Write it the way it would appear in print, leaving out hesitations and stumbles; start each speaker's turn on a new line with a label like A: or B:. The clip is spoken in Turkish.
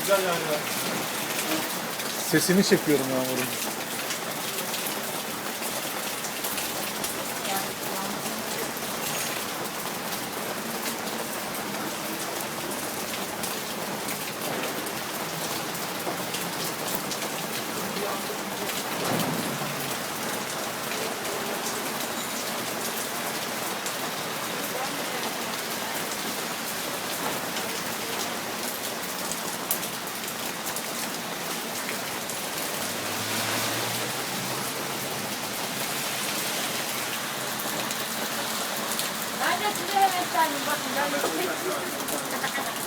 A: güzel yani ya.
B: Sesini çekiyorum yağmurun.
C: Ben de size hemen sayayım. Bakın ben de size